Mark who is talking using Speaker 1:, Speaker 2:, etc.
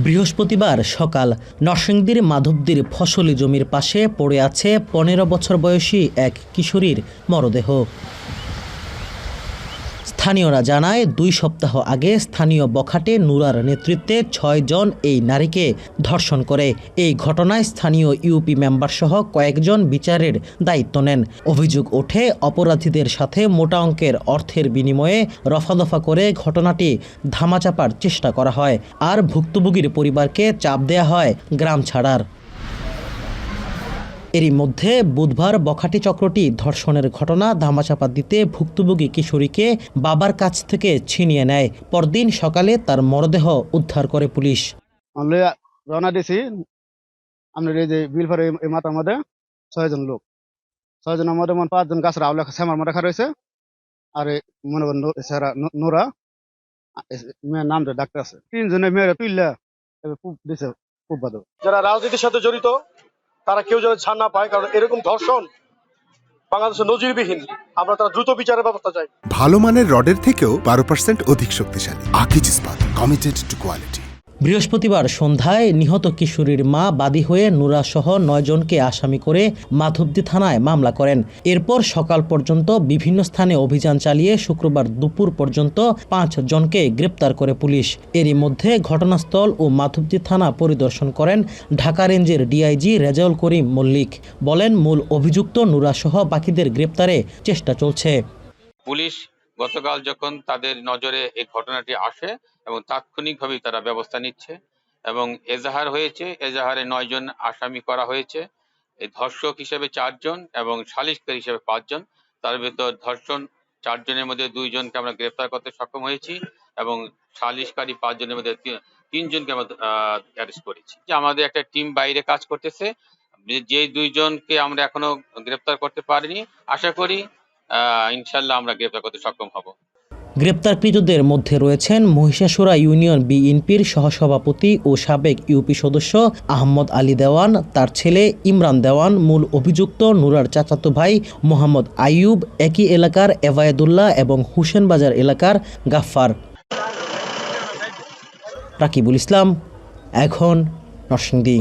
Speaker 1: বৃহস্পতিবার সকাল নরসিংদীর মাধবদীর ফসলি জমির পাশে পড়ে আছে ১৫ বছর বয়সী এক কিশোরীর মরদেহ। স্থানীয়রা জানায় ২ সপ্তাহ আগে স্থানীয় বখাটে নুরার নেতৃত্বে ৬ জন এই নারীকে ধর্ষণ করে। এই ঘটনায় স্থানীয় ইউপি মেম্বারসহ কয়েকজন বিচারের দায়িত্ব নেন। অভিযোগ ওঠে অপরাধীদের সাথে মোটা অঙ্কের অর্থের বিনিময়ে রফাদফা করে ঘটনাটি ধামাচাপার চেষ্টা করা হয়, আর ভুক্তভোগীর পরিবারকে চাপ দেয়া হয় গ্রাম ছাড়ার। এরই মধ্যে বুধবার বখাটে চক্রটি ধর্ষণের ঘটনা ধামাচাপা দিতে ভুক্তভোগী কিশোরীকে বাবার কাছ থেকে ছিনিয়ে নেয়। পরদিন সকালে তার মরদেহ উদ্ধার করে পুলিশ।
Speaker 2: রওনা দিছি আমরা এই যে বিলফার এই মাথার মধ্যে ৬ জন লোক, ৬ জনের মধ্যে ৫ জন গাছ রাউলা শ্যামার মধ্যে রাখা রয়েছে, আর মনে করেন নোরা মেয়ের নাম ডাক্তার আছে। ৩ জনের মেয়েরা তুললা খুব দিছে, খুব ভালো।
Speaker 3: যারা রাজনীতির সাথে জড়িত তারা কেউ যেন ছাড় না পায়, কারণ এরকম ধর্ষণ বাংলাদেশে নজিরবিহীন। আমরা তারা দ্রুত বিচারের ব্যবস্থা চাই।
Speaker 4: ভালো মানের রডের থেকেও 12% অধিক শক্তিশালী। আকিজ ইস্পাত, কমিটেড টু কোয়ালিটি।
Speaker 1: বৃহস্পতিবার সন্ধ্যায় নিহত কিশোরীর মা বাদী হয়ে নুরা সহ ৯ জনকে আসামি করে মাধবদী থানায় মামলা করেন। এরপর সকাল পর্যন্ত বিভিন্ন স্থানে অভিযান চালিয়ে শুক্রবার দুপুর পর্যন্ত ৫ জনকে গ্রেপ্তার করে পুলিশ। এরই মধ্যে ঘটনাস্থল ও মাধবদী থানা পরিদর্শন করেন ঢাকা রেঞ্জের ডিআইজি রেজাউল করিম মল্লিক। বলেন, মূল অভিযুক্ত নুরা সহ বাকিদের গ্রেপ্তারে চেষ্টা চলছে।
Speaker 5: পুলিশ গতকাল যখন তাদের নজরে এই ঘটনাটি আসে এবং তাৎক্ষণিকভাবে তারা ব্যবস্থা নিচ্ছে এবং এজাহার হয়েছে। এজাহারে ৯ জন আসামি করা হয়েছে। এই ধর্ষক হিসেবে ৪ জন এবং সালিশকারী হিসেবে ৫ জন। তার ভিতর ধর্ষণ ৪ জনের মধ্যে ২ জনকে আমরা গ্রেপ্তার করতে সক্ষম হয়েছি এবং সালিশকারী ৫ জনের মধ্যে ৩ জনকে আমরা অ্যারেস্ট করেছি। আমাদের একটা টিম বাইরে কাজ করতেছে, যে ২ জনকে আমরা এখনো গ্রেপ্তার করতে পারিনি। আশা করি ইনশাল্লাহ আমরা গ্রেপ্তার করতে সক্ষম হব।
Speaker 1: গ্রেপ্তারকৃতদের মধ্যে রয়েছেন মহিষাসুরা ইউনিয়ন বিএনপির সহসভাপতি ও সাবেক ইউপি সদস্য আহমদ আলী দেওয়ান, তার ছেলে ইমরান দেওয়ান, মূল অভিযুক্ত নুরার চাচাতো ভাই মোহাম্মদ আইয়ুব, একই এলাকার এবায়েদুল্লাহ এবং হুসেনবাজার এলাকার গাফফার। রাকিবুল ইসলাম, এখন নরসিংদী।